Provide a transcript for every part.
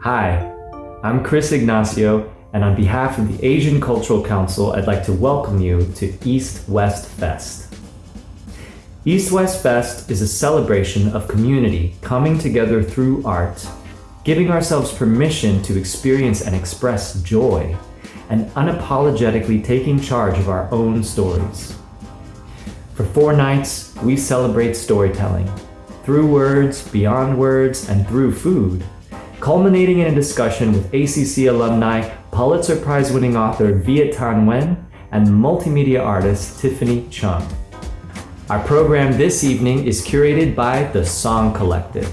Hi, I'm Chris Ignacio, and on behalf of the Asian Cultural Council, I'd like to welcome you to East-West Fest. East-West Fest is a celebration of community coming together through art, giving ourselves permission to experience and express joy, and unapologetically taking charge of our own stories. For 4 nights, we celebrate storytelling, through words, beyond words, and through food, culminating in a discussion with ACC alumni, Pulitzer Prize-winning author Viet Thanh Nguyen, and multimedia artist Tiffany Chung. Our program this evening is curated by The Song Collective.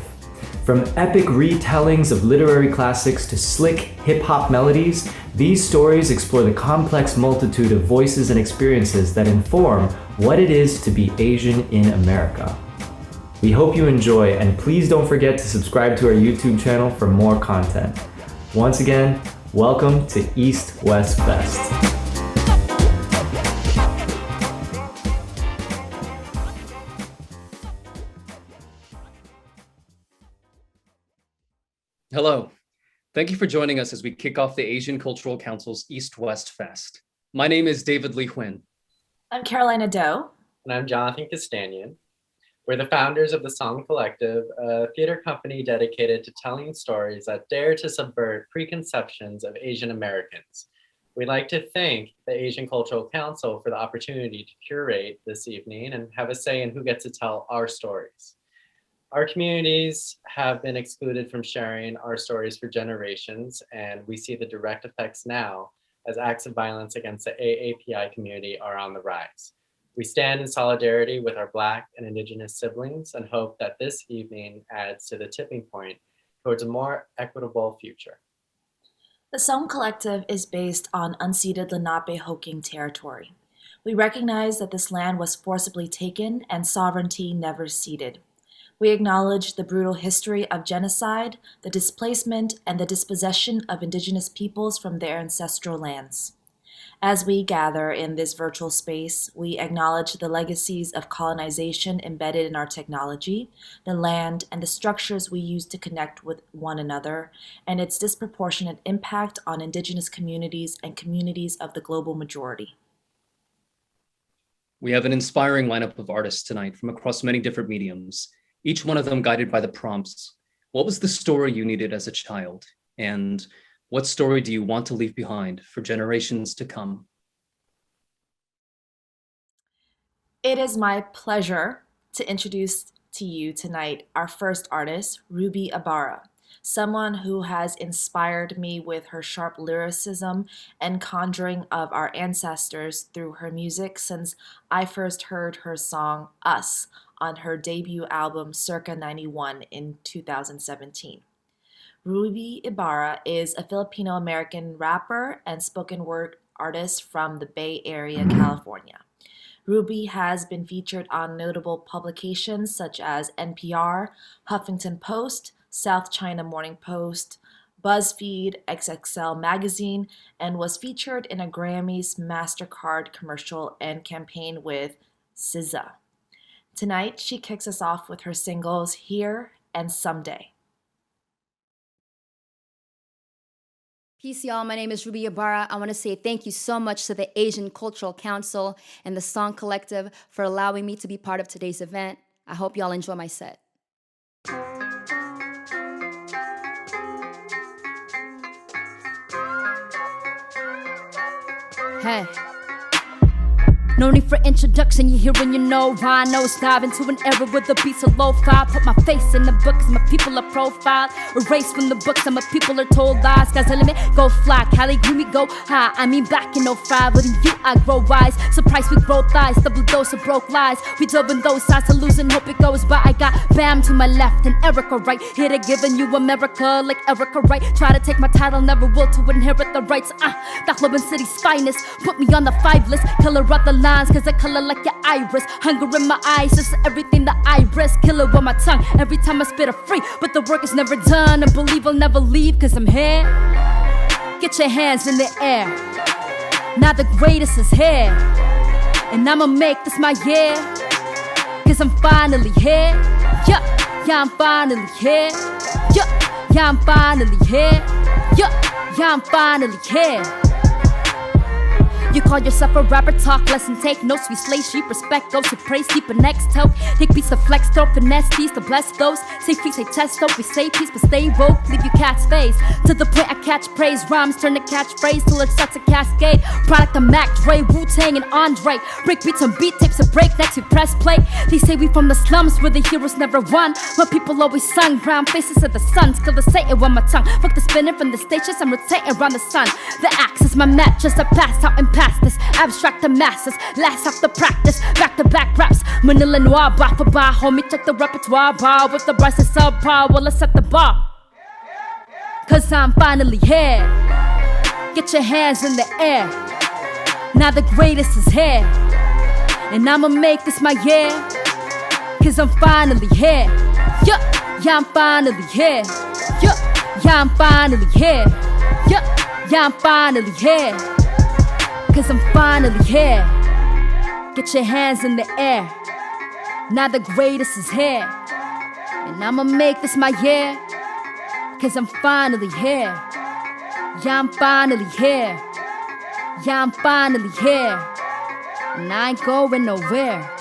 From epic retellings of literary classics to slick hip-hop melodies, these stories explore the complex multitude of voices and experiences that inform what it is to be Asian in America. We hope you enjoy, and please don't forget to subscribe to our YouTube channel for more content. Once again, welcome to East-West Fest. Hello. Thank you for joining us as we kick off the Asian Cultural Council's East-West Fest. My name is David Lee Huynh. I'm Carolina Doe. And I'm Jonathan Castanian. We're the founders of The Song Collective, a theater company dedicated to telling stories that dare to subvert preconceptions of Asian Americans. We'd like to thank the Asian Cultural Council for the opportunity to curate this evening and have a say in who gets to tell our stories. Our communities have been excluded from sharing our stories for generations, and we see the direct effects now as acts of violence against the AAPI community are on the rise. We stand in solidarity with our Black and Indigenous siblings and hope that this evening adds to the tipping point towards a more equitable future. The Song Collective is based on unceded Lenape-Hoking territory. We recognize that this land was forcibly taken and sovereignty never ceded. We acknowledge the brutal history of genocide, the displacement, and the dispossession of Indigenous peoples from their ancestral lands. As we gather in this virtual space, we acknowledge the legacies of colonization embedded in our technology, the land, and the structures we use to connect with one another, and its disproportionate impact on Indigenous communities and communities of the global majority. We have an inspiring lineup of artists tonight from across many different mediums, each one of them guided by the prompts. What was the story you needed as a child? And what story do you want to leave behind for generations to come? It is my pleasure to introduce to you tonight our first artist, Ruby Ibarra, someone who has inspired me with her sharp lyricism and conjuring of our ancestors through her music since I first heard her song Us on her debut album Circa 91 in 2017. Ruby Ibarra is a Filipino-American rapper and spoken word artist from the Bay Area, California. Ruby has been featured on notable publications such as NPR, Huffington Post, South China Morning Post, BuzzFeed, XXL Magazine, and was featured in a Grammys MasterCard commercial and campaign with SZA. Tonight, she kicks us off with her singles Here and Someday. Peace, y'all. My name is Ruby Ibarra. I want to say thank you so much to the Asian Cultural Council and the Song Collective for allowing me to be part of today's event. I hope y'all enjoy my set. Hey. No need for introduction, you hear and you know why. Nose dive into an era with the beats of lo-fi. Put my face in the book cause my people are profiled. Erase from the books and my people are told lies. Sky's the limit, go fly, Cali gloomy, go high. I mean back in 05, but in you I grow wise. Surprise with growth thighs, double dose of broke lies. We dove in those sides to lose and hope it goes by. I got Bam to my left and Erica right. Here to giving you America like Erica right. Try to take my title, never will to inherit the rights. That Club City's finest, put me on the 5 list. Killer up the lines, cause I color like your iris. Hunger in my eyes, just everything that I risk. Killer with my tongue, every time I spit a free. But the work is never done, and believe I'll never leave, cause I'm here. Get your hands in the air. Now the greatest is here, and I'ma make this my year. Cause I'm finally here. Yeah, I'm finally here. yeah, I'm finally here. Yeah, yeah, I'm finally here. You call yourself a rapper, talk less and take notes. We slay sheep, respect those who praise, keep a next toe. Take beats to flex, throw finesse these to bless those. Say feet, say test hope, we say peace, but stay woke. Leave you cat's face. To the point I catch praise, rhymes turn to catchphrase till it starts a cascade. Product of Mac, Dre, Wu-Tang and Andre. Break beats on beat tapes and break next we press play. They say we from the slums where the heroes never won. But people always sung, brown faces of the sun. Skill the Satan with my tongue. Fuck the spinning from the stages, I'm rotating around the sun. The axe is my mattress, I pass out and pass this. Abstract the masses, last off the practice. Back to back raps, Manila Noir, bar for bar. Homie, check the repertoire, bar with the bars and subpar. Well, let's set the bar. Cause I'm finally here. Get your hands in the air. Now the greatest is here. And I'ma make this my year. Cause I'm finally here. Yeah, yeah, I'm finally here. Yeah, yeah, I'm finally here. Yeah, yeah, I'm finally here. Cause I'm finally here. Get your hands in the air. Now the greatest is here. And I'ma make this my year. Cause I'm finally here. Yeah, I'm finally here. Yeah, I'm finally here. And I ain't going nowhere.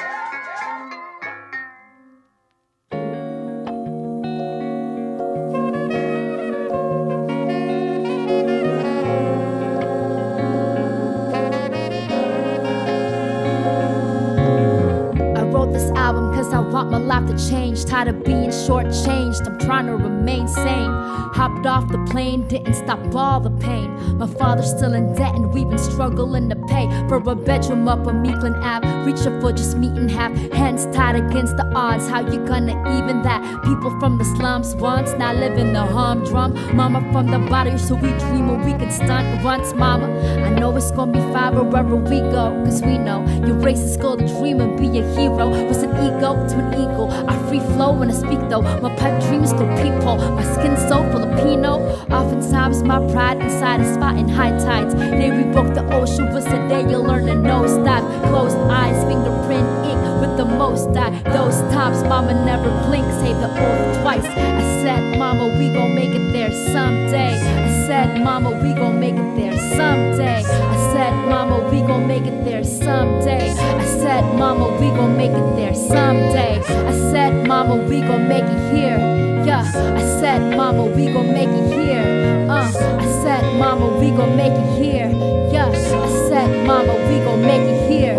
I want my life to change, tired of being shortchanged. I'm trying to remain sane. Hopped off the plane, didn't stop all the pain. My father's still in debt and we've been struggling to pay for a bedroom up on Meekland Ave. Reaching for just meat and half, hands tied against the odds. How you gonna even that? People from the slums once, now live in the humdrum. Mama from the bottom, so we dream of we can stunt once. Mama, I know it's gonna be fine wherever we go, cause we know your race is called to dream and be a hero. What's an ego to an eagle? I free flow when I speak though. My pipe dreams through peephole. My skin so Filipino. Oftentimes my pride inside is fighting high tides. They revoked the ocean, was a day you'll learn to nosedive. Closed eyes, fingerprint ink with the most die. Those times mama never blinked, save the oath twice. I said mama we gon' make it there someday. I said mama we gon' make it there someday. I said mama we gon' make it there someday. I said mama we gon' make it there someday. I said mama we gon' make it here. Yeah, I said mama we gon' make it here. I said mama we gon' make it here. Yeah, I said mama we gon' make it here.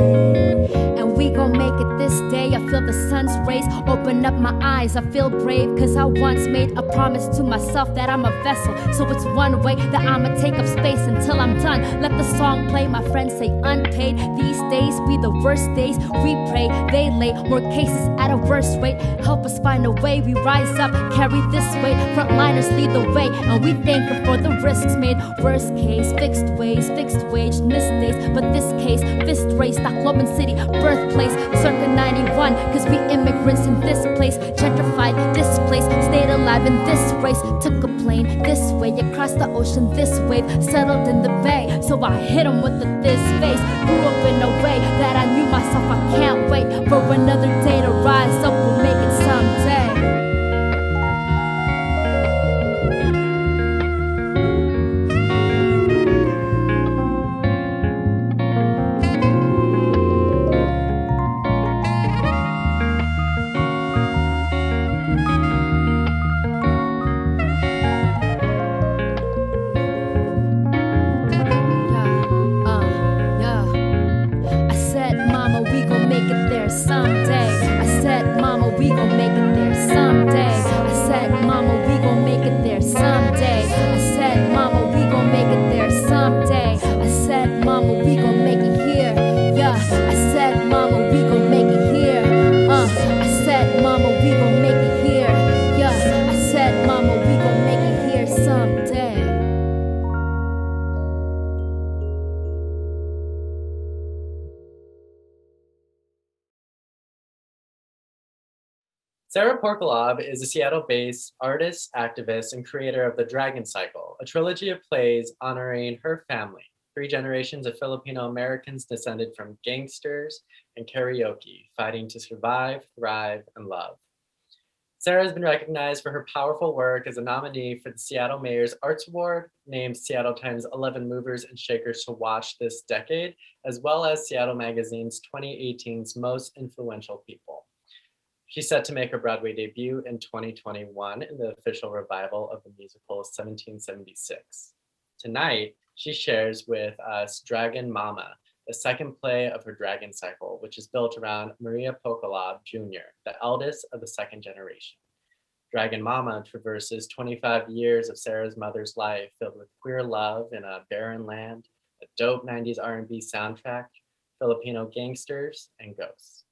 And we gon' make it this day. I feel the sun's rays open up my eyes. I feel brave cause I once made a promise to myself that I'm a vessel. So it's one way that I'ma take up space until I'm done. Let the song play, my friends say unpaid. These days be the worst days. We pray, they lay more cases at a worse rate. Help us find a way, we rise up, carry this weight. Frontliners lead the way, and we thank them for the risks made. Worst case, fixed ways, fixed wage, missed days. But this case, fist race, Tacloban City, birthplace, circa 91. Cause we immigrants in this place, gentrified, displaced, stayed alive in this race. Took a plane this way, across the ocean this wave, settled in the bay. So I hit him with the this face. Grew up in a way that I knew myself, I can't wait for another day to rise up, we'll make it someday. Sarah Porkolov is a Seattle-based artist, activist, and creator of The Dragon Cycle, a trilogy of plays honoring her family, 3 generations of Filipino Americans descended from gangsters and karaoke, fighting to survive, thrive, and love. Sarah has been recognized for her powerful work as a nominee for the Seattle Mayor's Arts Award, named Seattle Times 11 Movers and Shakers to Watch this decade, as well as Seattle Magazine's 2018's Most Influential People. She's set to make her Broadway debut in 2021 in the official revival of the musical 1776. Tonight, she shares with us Dragon Mama, the second play of her Dragon Cycle, which is built around Maria Pokolov Jr., the eldest of the second generation. Dragon Mama traverses 25 years of Sarah's mother's life filled with queer love in a barren land, a dope 90s R&B soundtrack, Filipino gangsters, and ghosts.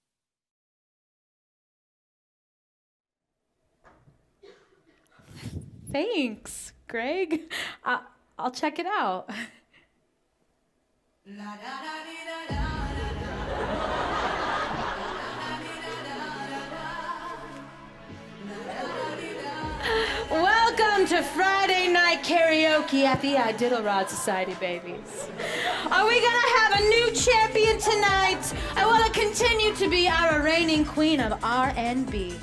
Thanks, Greg. I'll check it out. Welcome to Friday night karaoke at the Iditarod Society, babies. Are we gonna have a new champion tonight? I want to continue to be our reigning queen of R&B.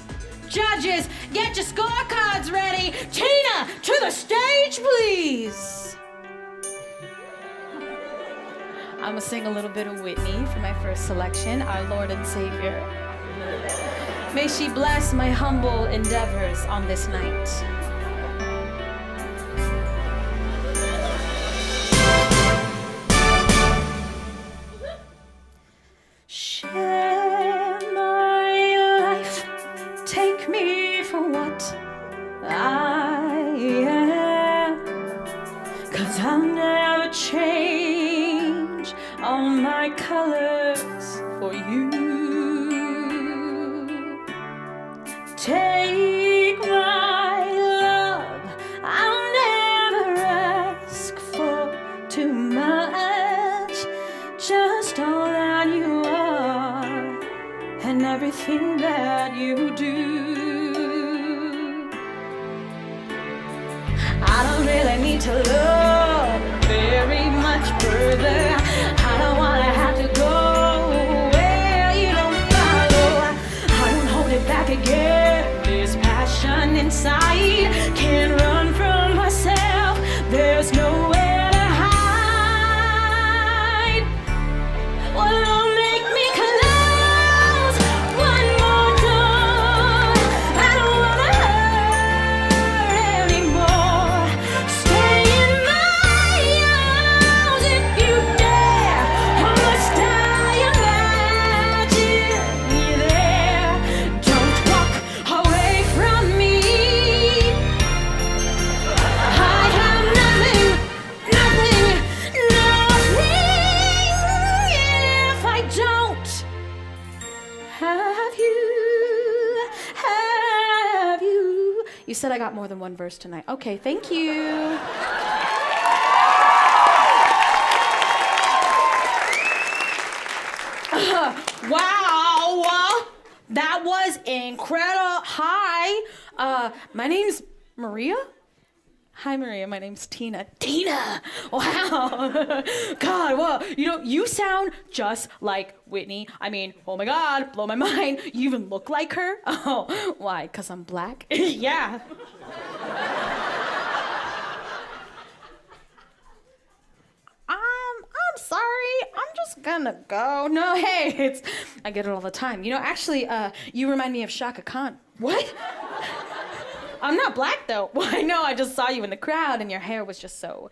Judges, get your scorecards ready. Tina, to the stage, please. I'm gonna sing a little bit of Whitney for my first selection, Our Lord and Savior. May she bless my humble endeavors on this night. Share my life, take me for what I am, 'cause I'll never change all my colors for you. Take my love, I'll never ask for too much, just all that you are and everything that you do. I don't really need to look very much further. I don't wanna have to go where you don't follow. I won't hold it back again. This passion inside can't run from myself. There's nowhere to hide. Well, make me close one more door. I don't wanna hurt anymore. Stay in my arms if you dare. I must imagine you there. Don't walk away from me. I have nothing if I don't have you. You said I got more than one verse tonight. Okay, thank you. Wow, that was incredible. Hi, my name's Maria. Hi, Maria. My name's Tina. Tina! Wow. God, well, you sound just like Whitney. I mean, oh my God, blow my mind. You even look like her. Oh, why? 'Cause I'm black? Yeah. I'm sorry. I'm just gonna go. No, hey, I get it all the time. Actually, you remind me of Shaka Khan. What? I'm not black though. Well, I know, I just saw you in the crowd and your hair was just so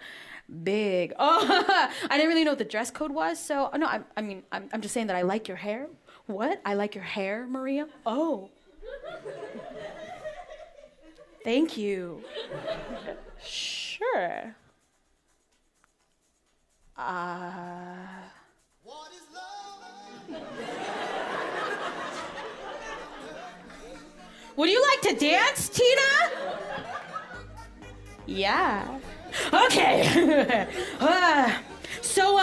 big. Oh, I didn't really know what the dress code was, so no, I'm just saying that I like your hair. What? I like your hair, Maria? Oh. Thank you. Sure. What is love? Would you like to dance, Tina? Yeah. Okay. So,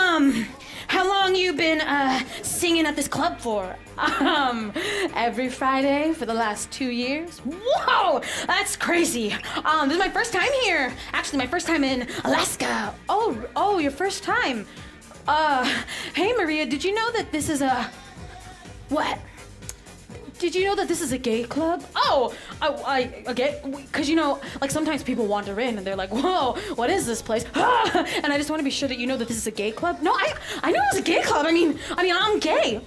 how long you been singing at this club for? Every Friday for the last 2 years. Whoa, that's crazy. This is my first time here. Actually, my first time in Alaska. Oh, your first time. Hey Maria, did you know that this is a what? Did you know that this is a gay club? Oh, a gay, because like sometimes people wander in and they're like, whoa, what is this place? And I just want to be sure that you know that this is a gay club. No, I know it's a gay club. I mean, I'm gay.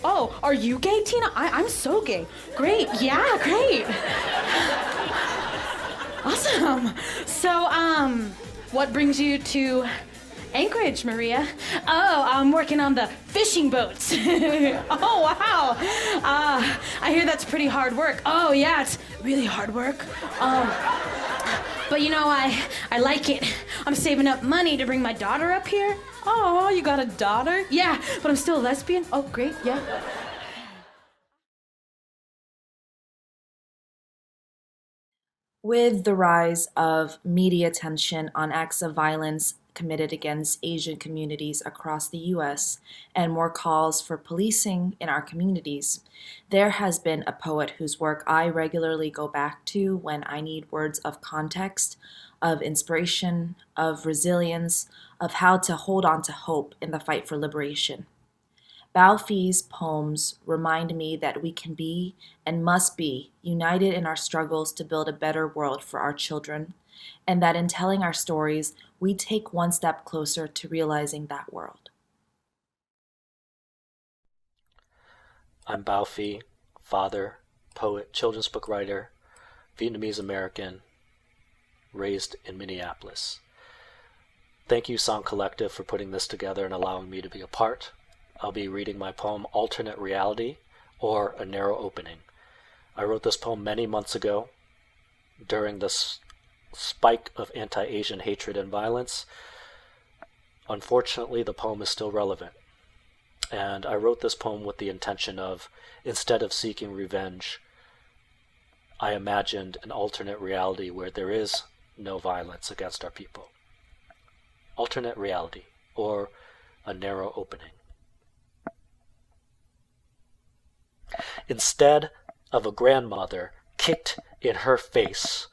Oh, are you gay, Tina? I'm so gay. Great, yeah, great. Awesome. So, what brings you to Anchorage, Maria? Oh, I'm working on the fishing boats. Oh, wow. I hear that's pretty hard work. Oh, yeah, it's really hard work. But I like it. I'm saving up money to bring my daughter up here. Oh, you got a daughter? Yeah, but I'm still a lesbian. Oh, great, yeah. With the rise of media attention on acts of violence committed against Asian communities across the US and more calls for policing in our communities, there has been a poet whose work I regularly go back to when I need words of context, of inspiration, of resilience, of how to hold on to hope in the fight for liberation. Bao Phi's poems remind me that we can be and must be united in our struggles to build a better world for our children, and that in telling our stories, we take one step closer to realizing that world. I'm Bao Phi, father, poet, children's book writer, Vietnamese American, raised in Minneapolis. Thank you, Song Collective, for putting this together and allowing me to be a part. I'll be reading my poem Alternate Reality, or A Narrow Opening. I wrote this poem many months ago during this spike of anti-Asian hatred and violence. Unfortunately, the poem is still relevant. And I wrote this poem with the intention of, instead of seeking revenge, I imagined an alternate reality where there is no violence against our people. Alternate reality, or a narrow opening. Instead of a grandmother kicked in her face,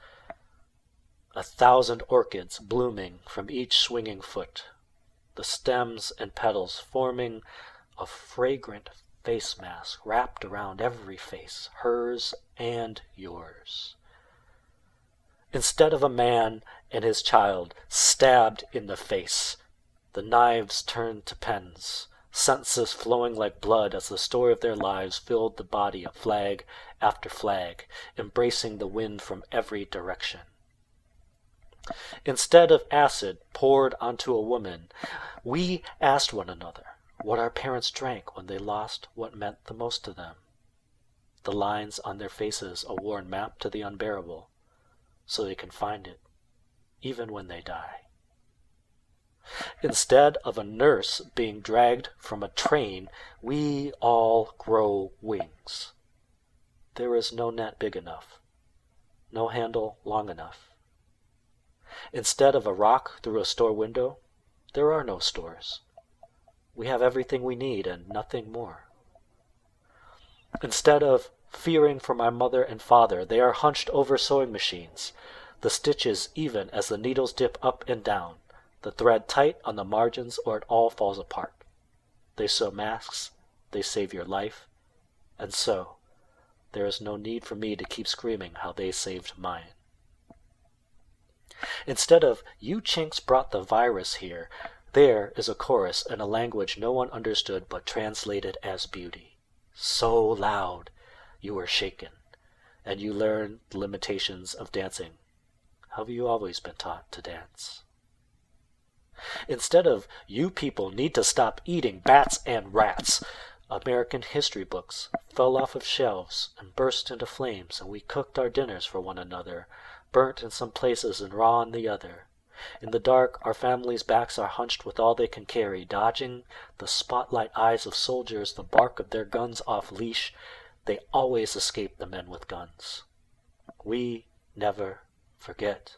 1,000 orchids blooming from each swinging foot, the stems and petals forming a fragrant face mask wrapped around every face, hers and yours. Instead of a man and his child stabbed in the face, the knives turned to pens, sentences flowing like blood as the story of their lives filled the body of flag after flag, embracing the wind from every direction. Instead of acid poured onto a woman, we asked one another what our parents drank when they lost what meant the most to them. The lines on their faces a worn map to the unbearable, so they can find it, even when they die. Instead of a nurse being dragged from a train, we all grow wings. There is no net big enough, no handle long enough. Instead of a rock through a store window, there are no stores. We have everything we need and nothing more. Instead of fearing for my mother and father, they are hunched over sewing machines, the stitches even as the needles dip up and down, the thread tight on the margins or it all falls apart. They sew masks, they save your life, and so there is no need for me to keep screaming how they saved mine. Instead of, you chinks brought the virus here, there is a chorus in a language no one understood but translated as beauty. So loud you were shaken, and you learned the limitations of dancing. Have you always been taught to dance? Instead of, you people need to stop eating bats and rats, American history books fell off of shelves and burst into flames, and we cooked our dinners for one another, burnt in some places and raw in the other. In the dark, our families' backs are hunched with all they can carry, dodging the spotlight eyes of soldiers, the bark of their guns off leash. They always escape the men with guns. We never forget.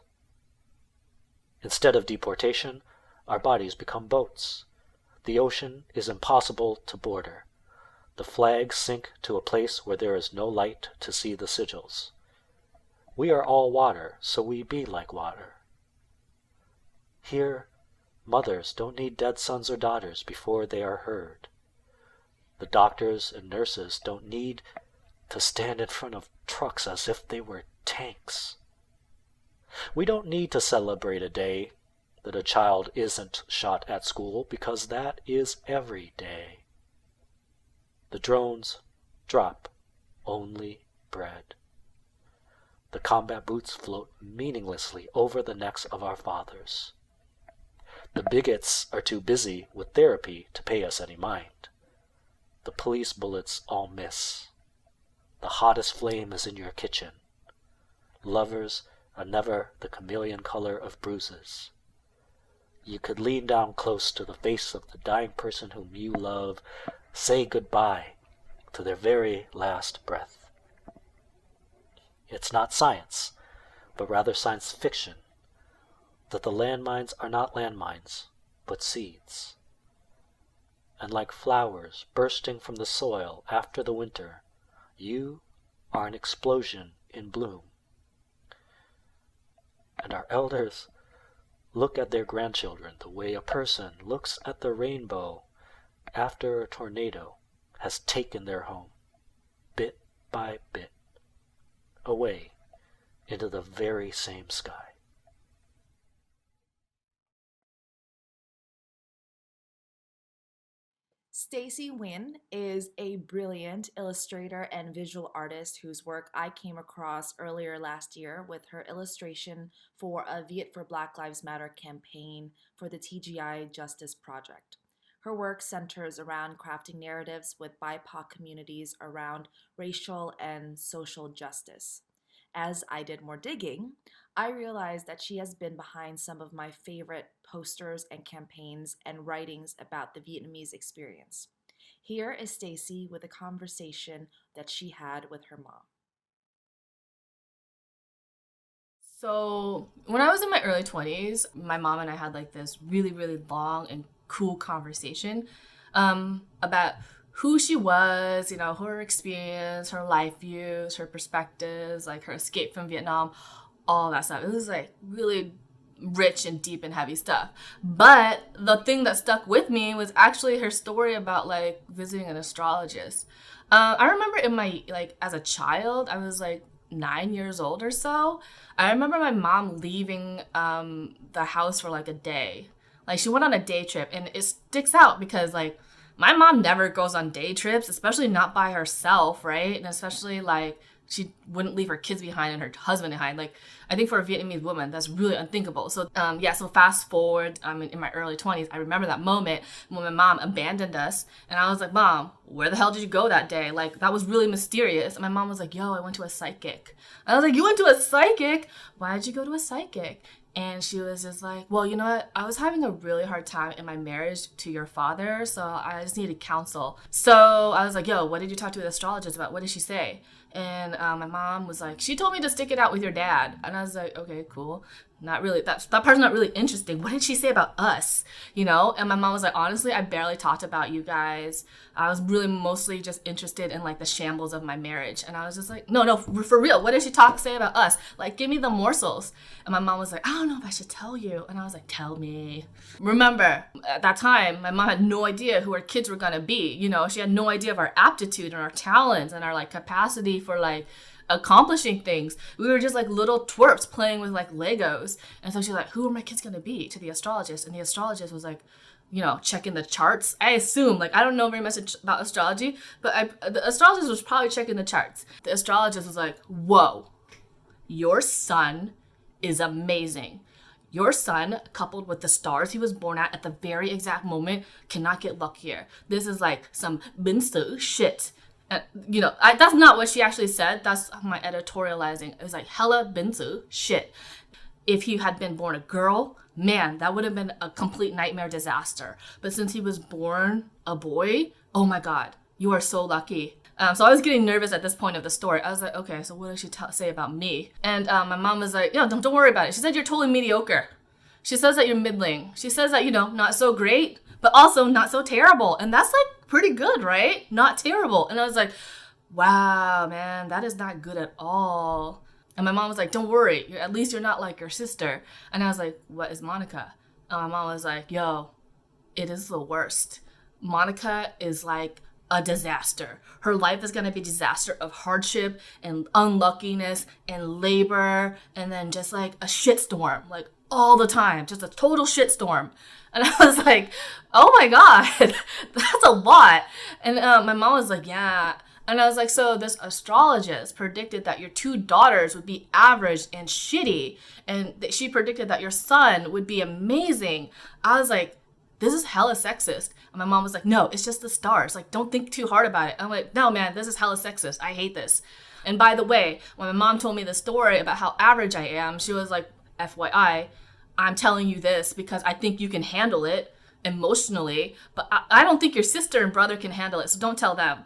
Instead of deportation, our bodies become boats. The ocean is impossible to border. The flags sink to a place where there is no light to see the sigils. We are all water, so we be like water. Here, mothers don't need dead sons or daughters before they are heard. The doctors and nurses don't need to stand in front of trucks as if they were tanks. We don't need to celebrate a day that a child isn't shot at school, because that is every day. The drones drop only bread. The combat boots float meaninglessly over the necks of our fathers. The bigots are too busy with therapy to pay us any mind. The police bullets all miss. The hottest flame is in your kitchen. Lovers are never the chameleon color of bruises. You could lean down close to the face of the dying person whom you love, say goodbye to their very last breath. It's not science, but rather science fiction, that the landmines are not landmines, but seeds. And like flowers bursting from the soil after the winter, you are an explosion in bloom. And our elders look at their grandchildren the way a person looks at the rainbow after a tornado has taken their home, bit by bit, away into the very same sky. Stacy Nguyen is a brilliant illustrator and visual artist whose work I came across earlier last year with her illustration for a Viet for Black Lives Matter campaign for the TGI Justice Project. Her work centers around crafting narratives with BIPOC communities around racial and social justice. As I did more digging, I realized that she has been behind some of my favorite posters and campaigns and writings about the Vietnamese experience. Here is Stacy with a conversation that she had with her mom. So when I was in my early 20s, my mom and I had like this really, really long and cool conversation about who she was, her experience, her life views, her perspectives, like her escape from Vietnam, all that stuff. It was like really rich and deep and heavy stuff. But the thing that stuck with me was actually her story about like visiting an astrologist. I remember in my, as a child, I was like 9 years old or so. I remember my mom leaving the house for like a day. Like she went on a day trip, and it sticks out because like my mom never goes on day trips, especially not by herself, right? And especially like she wouldn't leave her kids behind and her husband behind. Like I think for a Vietnamese woman, that's really unthinkable. So so fast forward, in my early 20s, I remember that moment when my mom abandoned us, and I was like, Mom, where the hell did you go that day? Like that was really mysterious. And my mom was like, yo, I went to a psychic. I was like, you went to a psychic? Why did you go to a psychic? And she was just like, well, you know what? I was having a really hard time in my marriage to your father, so I just needed counsel. So I was like, yo, what did you talk to the astrologist about? What did she say? And my mom was like, she told me to stick it out with your dad. And I was like, okay, cool. Not really, that part's not really interesting. What did she say about us? And my mom was like, honestly, I barely talked about you guys. I was really mostly just interested in like the shambles of my marriage. And I was just like, no, for real. What did she say about us? Like, give me the morsels. And my mom was like, I don't know if I should tell you. And I was like, tell me. Remember, at that time, my mom had no idea who her kids were gonna be. She had no idea of our aptitude and our talents and our like capacity for like accomplishing things. We were just like little twerps playing with like Legos. And so she's like, who are my kids gonna be, to the astrologist? And the astrologist was like, checking the charts. I assume, I don't know very much about astrology, but the astrologist was probably checking the charts. The astrologist was like, whoa, your son is amazing. Your son, coupled with the stars he was born at the very exact moment, cannot get luckier. This is like some bin su shit. And, that's not what she actually said. That's my editorializing. It was like hella binsu shit. If he had been born a girl, man, that would have been a complete nightmare disaster. But since he was born a boy, oh my God, you are so lucky. So I was getting nervous at this point of the story. I was like, okay, so what did she say about me? And my mom was like, don't worry about it. She said you're totally mediocre. She says that you're middling. She says that, not so great, but also not so terrible. And that's like pretty good, right? Not terrible. And I was like, wow, man, that is not good at all. And my mom was like, don't worry, at least you're not like your sister. And I was like, what is Monica? And my mom was like, yo, it is the worst. Monica is like a disaster. Her life is gonna be a disaster of hardship and unluckiness and labor and then just like a shitstorm, like all the time, just a total shitstorm. And I was like, oh my God, that's a lot. And my mom was like, yeah. And I was like, so this astrologist predicted that your 2 daughters would be average and shitty. And she predicted that your son would be amazing. I was like, this is hella sexist. And my mom was like, no, it's just the stars. Like, don't think too hard about it. I'm like, no, man, this is hella sexist. I hate this. And by the way, when my mom told me the story about how average I am, she was like, FYI, I'm telling you this because I think you can handle it emotionally, but I don't think your sister and brother can handle it, so don't tell them.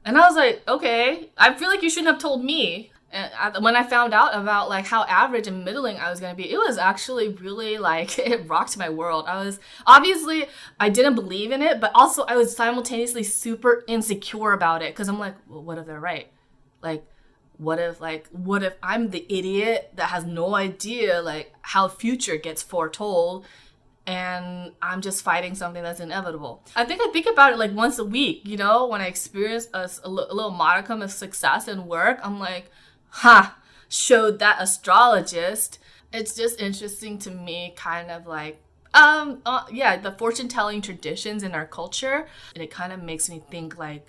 And I was like, okay, I feel like you shouldn't have told me. And when I found out about like how average and middling I was going to be, it was actually really like, it rocked my world. I didn't believe in it, but also I was simultaneously super insecure about it because I'm like, well, what if they're right? Like, what if I'm the idiot that has no idea like how future gets foretold and I'm just fighting something that's inevitable. I think about it like once a week, you know, when I experience a little modicum of success in work, I'm like, showed that astrologist. It's just interesting to me, kind of like, the fortune telling traditions in our culture. And it kind of makes me think like,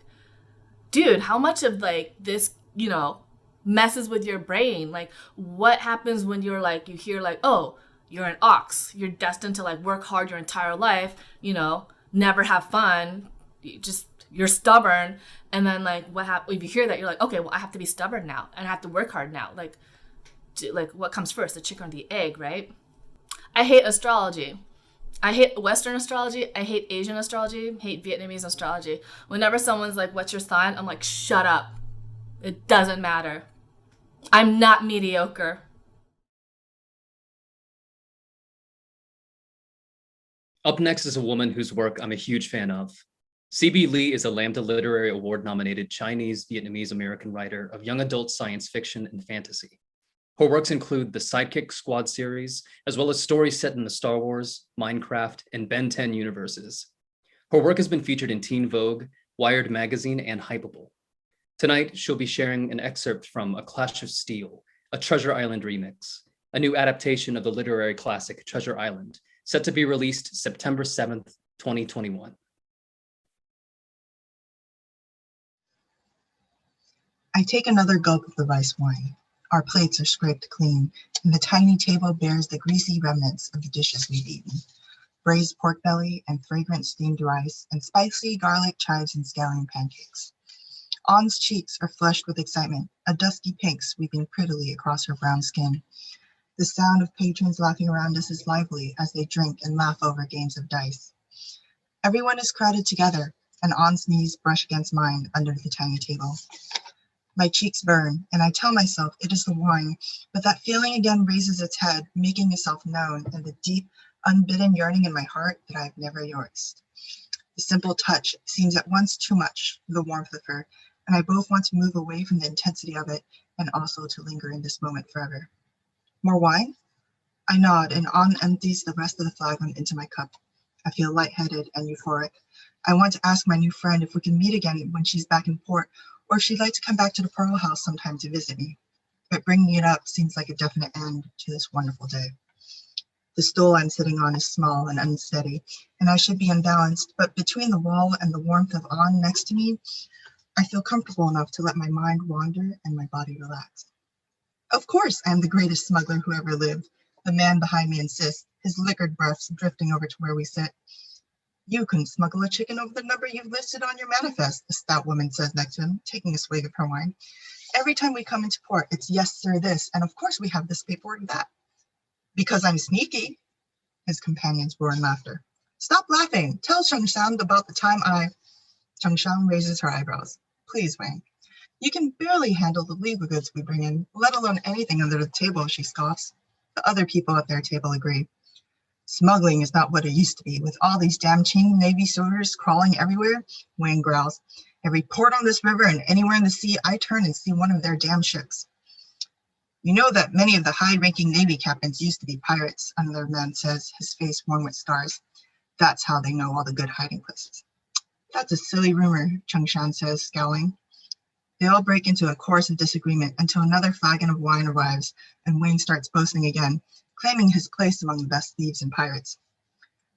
dude, how much of like this, you know, messes with your brain? Like, what happens when you're like, you hear like, oh, you're an ox, you're destined to like work hard your entire life, you know, never have fun, you're stubborn. And then like if you hear that, you're like, okay, well, I have to be stubborn now and I have to work hard now. Like what comes first, the chicken or the egg, right? I hate astrology. I hate Western astrology. I hate Asian astrology. Hate Vietnamese astrology. Whenever someone's like, what's your sign? I'm like, shut up. It doesn't matter. I'm not mediocre. Up next is a woman whose work I'm a huge fan of. C.B. Lee is a Lambda Literary Award-nominated Chinese-Vietnamese American writer of young adult science fiction and fantasy. Her works include the Sidekick Squad series, as well as stories set in the Star Wars, Minecraft, and Ben 10 universes. Her work has been featured in Teen Vogue, Wired Magazine, and Hypable. Tonight, she'll be sharing an excerpt from A Clash of Steel, a Treasure Island remix, a new adaptation of the literary classic Treasure Island, set to be released September 7th, 2021. I take another gulp of the rice wine. Our plates are scraped clean, and the tiny table bears the greasy remnants of the dishes we've eaten. Braised pork belly and fragrant steamed rice, and spicy garlic chives and scallion pancakes. An's cheeks are flushed with excitement, a dusky pink sweeping prettily across her brown skin. The sound of patrons laughing around us is lively as they drink and laugh over games of dice. Everyone is crowded together, and An's knees brush against mine under the tiny table. My cheeks burn, and I tell myself it is the wine, but that feeling again raises its head, making itself known in the deep, unbidden yearning in my heart that I have never yorsed. The simple touch seems at once too much for the warmth of her, and I both want to move away from the intensity of it and also to linger in this moment forever. More wine? I nod, and An empties the rest of the flagon into my cup. I feel lightheaded and euphoric. I want to ask my new friend if we can meet again when she's back in port, or if she'd like to come back to the Pearl House sometime to visit me. But bringing it up seems like a definite end to this wonderful day. The stool I'm sitting on is small and unsteady, and I should be unbalanced, but between the wall and the warmth of An next to me, I feel comfortable enough to let my mind wander and my body relax. Of course, I am the greatest smuggler who ever lived, the man behind me insists, his liquored breaths drifting over to where we sit. You couldn't smuggle a chicken over the number you've listed on your manifest, the stout woman says next to him, taking a swig of her wine. Every time we come into port, it's yes, sir, this, and of course we have this paperwork, that. Because I'm sneaky, his companions roar in laughter. Stop laughing. Tell Changshan about the time Changshan raises her eyebrows. Please, Wang. You can barely handle the legal goods we bring in, let alone anything under the table, she scoffs. The other people at their table agree. Smuggling is not what it used to be, with all these damn Qing Navy soldiers crawling everywhere, Wang growls. Every port on this river and anywhere in the sea, I turn and see one of their damn ships. You know that many of the high-ranking Navy captains used to be pirates, another man says, his face worn with scars. That's how they know all the good hiding places. That's a silly rumor, Changshan says, scowling. They all break into a chorus of disagreement until another flagon of wine arrives and Wayne starts boasting again, claiming his place among the best thieves and pirates.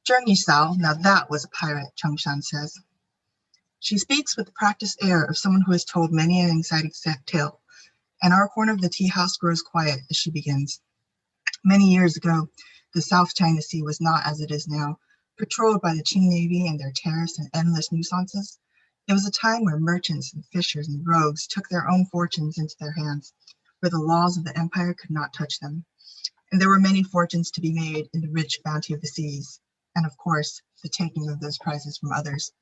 Zheng Yisao, now that was a pirate, Changshan says. She speaks with the practiced air of someone who has told many an exciting tale, and our corner of the tea house grows quiet as she begins. Many years ago, the South China Sea was not as it is now, patrolled by the Qing Navy and their tariffs and endless nuisances. It was a time where merchants and fishers and rogues took their own fortunes into their hands, where the laws of the empire could not touch them. And there were many fortunes to be made in the rich bounty of the seas, and of course, the taking of those prizes from others.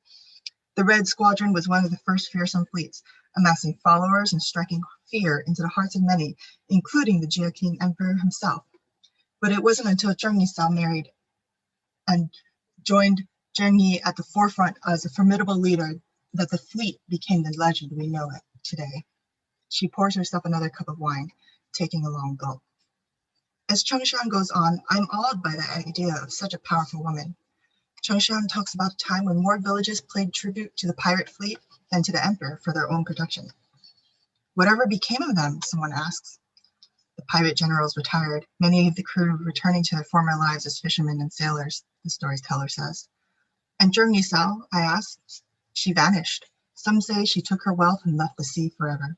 The Red Squadron was one of the first fearsome fleets, amassing followers and striking fear into the hearts of many, including the Jia King Emperor himself. But it wasn't until Zheng Yisao married and joined Zheng Yi at the forefront as a formidable leader that the fleet became the legend we know it today. She pours herself another cup of wine, taking a long gulp. As Changshan goes on, I'm awed by the idea of such a powerful woman. Changshan talks about a time when more villages paid tribute to the pirate fleet than to the emperor for their own protection. Whatever became of them, someone asks. The pirate generals retired, many of the crew returning to their former lives as fishermen and sailors, the storyteller says. And Zheng Yisao, I ask? She vanished. Some say she took her wealth and left the sea forever.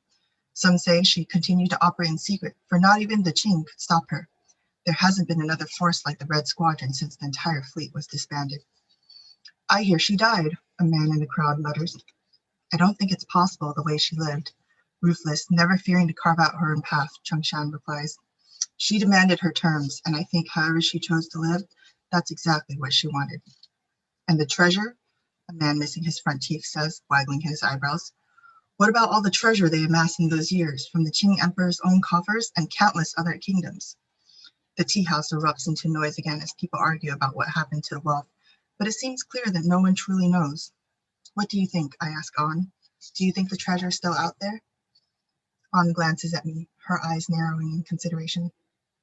Some say she continued to operate in secret, for not even the Qing could stop her. There hasn't been another force like the Red Squadron since the entire fleet was disbanded. I hear she died, a man in the crowd mutters. I don't think it's possible the way she lived. Ruthless, never fearing to carve out her own path, Changshan replies. She demanded her terms, and I think however she chose to live, that's exactly what she wanted. And the treasure? A man missing his front teeth says, waggling his eyebrows. What about all the treasure they amassed in those years, from the Qing Emperor's own coffers and countless other kingdoms? The tea house erupts into noise again as people argue about what happened to the wealth, but it seems clear that no one truly knows. What do you think? I ask An. Do you think the treasure is still out there? An glances at me, her eyes narrowing in consideration.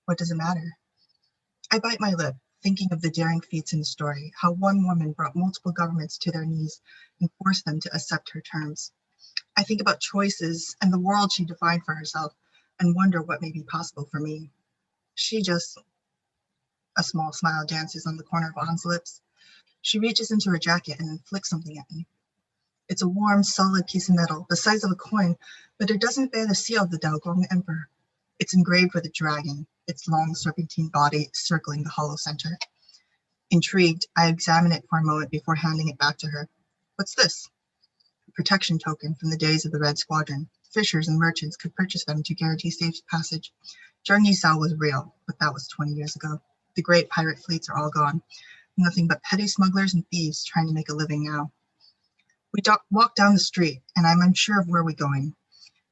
What does it matter? I bite my lip, thinking of the daring feats in the story, how one woman brought multiple governments to their knees and forced them to accept her terms. I think about choices and the world she defined for herself and wonder what may be possible for me. A small smile dances on the corner of An's lips. She reaches into her jacket and then flicks something at me. It's a warm, solid piece of metal, the size of a coin, but it doesn't bear the seal of the Daogong Emperor. It's engraved with a dragon, its long serpentine body circling the hollow center. Intrigued, I examine it for a moment before handing it back to her. What's this? A protection token from the days of the Red Squadron. Fishers and merchants could purchase them to guarantee safe passage. Zheng Yisao was real, but that was 20 years ago. The great pirate fleets are all gone. Nothing but petty smugglers and thieves trying to make a living now. We walk down the street, and I'm unsure of where we're going,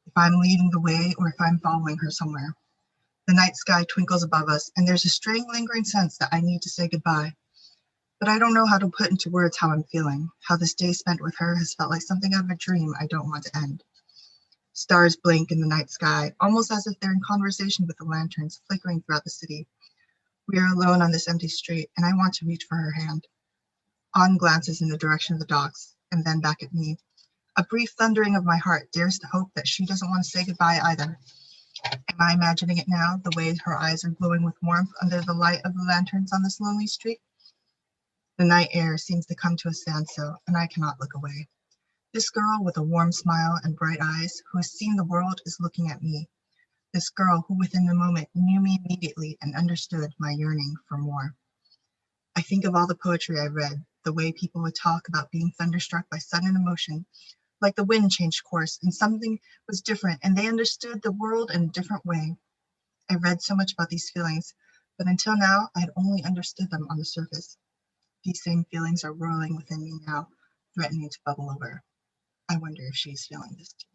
if I'm leading the way or if I'm following her somewhere. The night sky twinkles above us, and there's a strange lingering sense that I need to say goodbye. But I don't know how to put into words how I'm feeling, how this day spent with her has felt like something out of a dream I don't want to end. Stars blink in the night sky, almost as if they're in conversation with the lanterns flickering throughout the city. We are alone on this empty street, and I want to reach for her hand. An glances in the direction of the docks, and then back at me. A brief thundering of my heart dares to hope that she doesn't want to say goodbye either. Am I imagining it now, the way her eyes are glowing with warmth under the light of the lanterns on this lonely street? The night air seems to come to a standstill, and I cannot look away. This girl with a warm smile and bright eyes, who has seen the world, is looking at me. This girl who within the moment knew me immediately and understood my yearning for more. I think of all the poetry I read, the way people would talk about being thunderstruck by sudden emotion, like the wind changed course and something was different and they understood the world in a different way. I read so much about these feelings, but until now, I had only understood them on the surface. These same feelings are whirling within me now, threatening to bubble over. I wonder if she's feeling this too.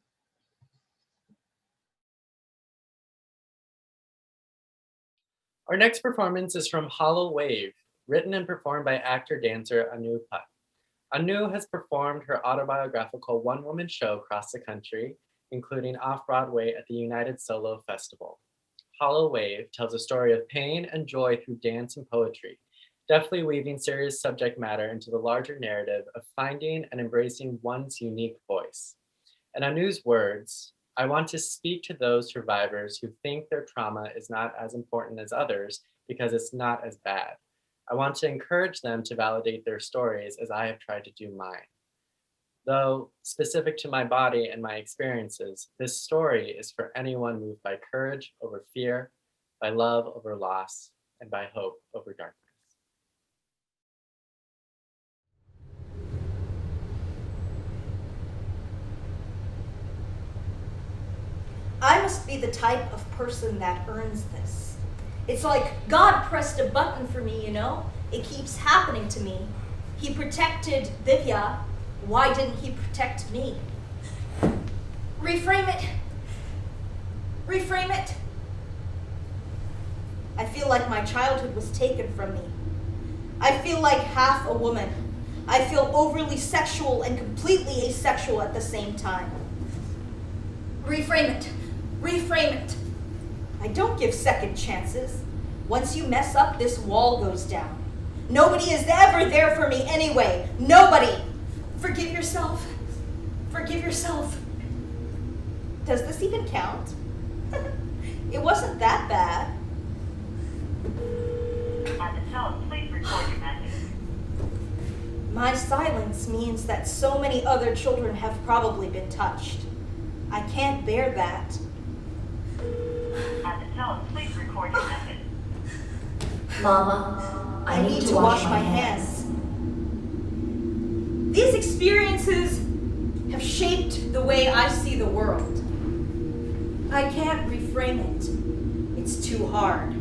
Our next performance is from Hollow Wave, written and performed by actor-dancer Anu Put. Anu has performed her autobiographical one-woman show across the country, including off-Broadway at the United Solo Festival. Hollow Wave tells a story of pain and joy through dance and poetry, deftly weaving serious subject matter into the larger narrative of finding and embracing one's unique voice. In Anu's words, I want to speak to those survivors who think their trauma is not as important as others because it's not as bad. I want to encourage them to validate their stories as I have tried to do mine. Though specific to my body and my experiences, this story is for anyone moved by courage over fear, by love over loss, and by hope over darkness. I must be the type of person that earns this. It's like God pressed a button for me, you know? It keeps happening to me. He protected Divya. Why didn't he protect me? Reframe it. Reframe it. I feel like my childhood was taken from me. I feel like half a woman. I feel overly sexual and completely asexual at the same time. Reframe it. Reframe it. I don't give second chances. Once you mess up, this wall goes down. Nobody is ever there for me anyway. Nobody. Forgive yourself. Forgive yourself. Does this even count? It wasn't that bad. At the tone, please record your message. My silence means that so many other children have probably been touched. I can't bear that. At the tone, please record your message. Mama, I need to wash my hands. These experiences have shaped the way I see the world. I can't reframe it. It's too hard.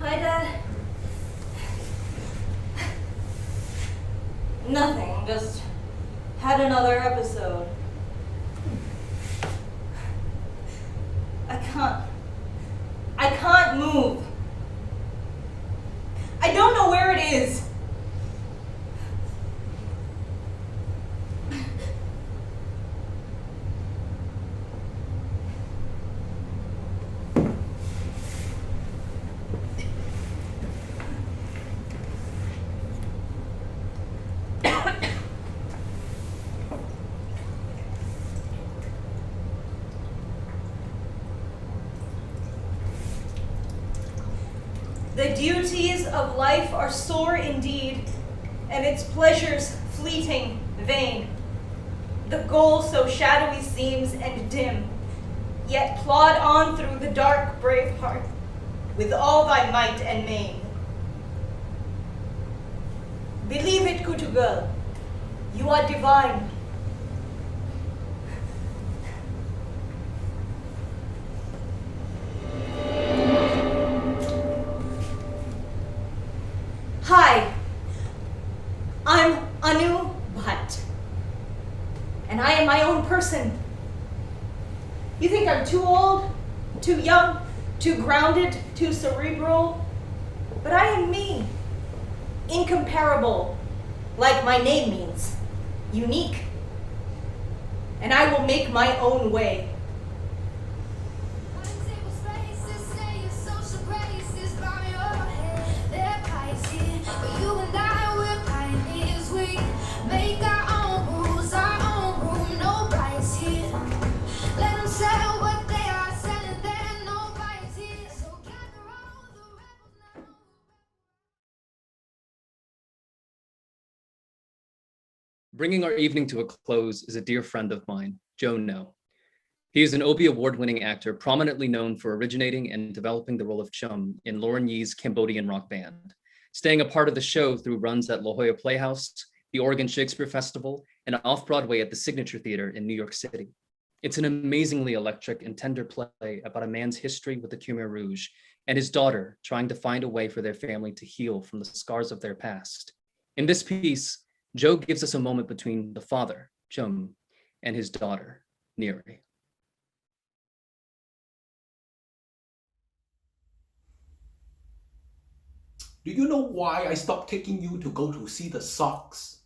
Hi, Dad. Nothing, just had another episode. I can't move. I don't know where it is. The duties of life are sore indeed, and its pleasures fleeting, vain. The goal so shadowy seems and dim, yet plod on through the dark, brave heart, with all thy might and main. Believe it, Kutu girl, you are divine. Hi, I'm Anu Bhatt, and I am my own person. You think I'm too old, too young, too grounded, too cerebral? But I am me, incomparable, like my name means, unique. And I will make my own way. Bringing our evening to a close is a dear friend of mine, Joe No. He is an Obie Award-winning actor, prominently known for originating and developing the role of Chum in Lauren Yee's Cambodian rock band, staying a part of the show through runs at La Jolla Playhouse, the Oregon Shakespeare Festival, and off-Broadway at the Signature Theater in New York City. It's an amazingly electric and tender play about a man's history with the Khmer Rouge and his daughter trying to find a way for their family to heal from the scars of their past. In this piece, Joe gives us a moment between the father, Chum, and his daughter, Neri. Do you know why I stopped taking you to go to see the Sox?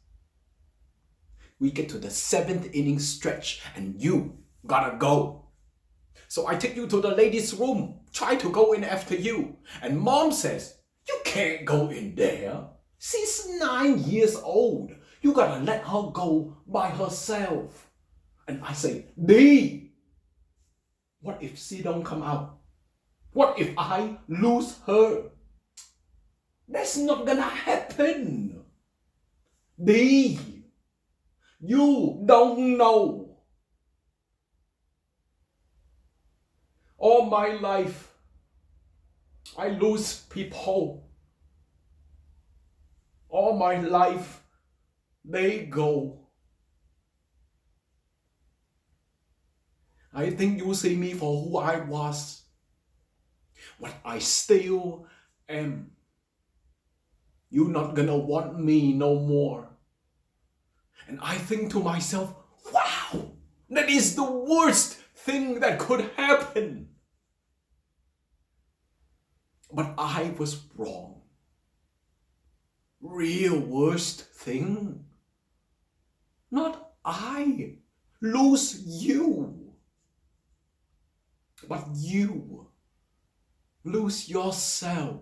We get to the 7th inning stretch and you gotta go. So I take you to the ladies' room, try to go in after you. And mom says, you can't go in there. She's 9 years old. You gotta let her go by herself. And I say, Dee, what if she don't come out? What if I lose her? That's not gonna happen. Dee, you don't know. All my life, I lose people. All my life, they go. I think you see me for who I was, what I still am. You're not gonna want me no more. And I think to myself, wow, that is the worst thing that could happen. But I was wrong. Real worst thing. Not I lose you, but you lose yourself.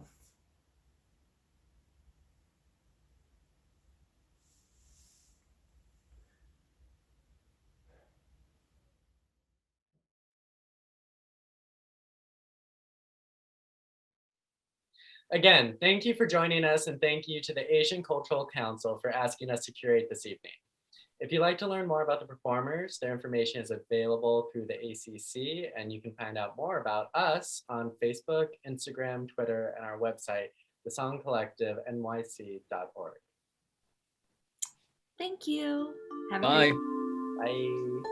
Again, thank you for joining us, and thank you to the Asian Cultural Council for asking us to curate this evening. If you'd like to learn more about the performers, their information is available through the ACC, and you can find out more about us on Facebook, Instagram, Twitter, and our website, thesongcollectivenyc.org. Thank you. Have a Bye. good Bye.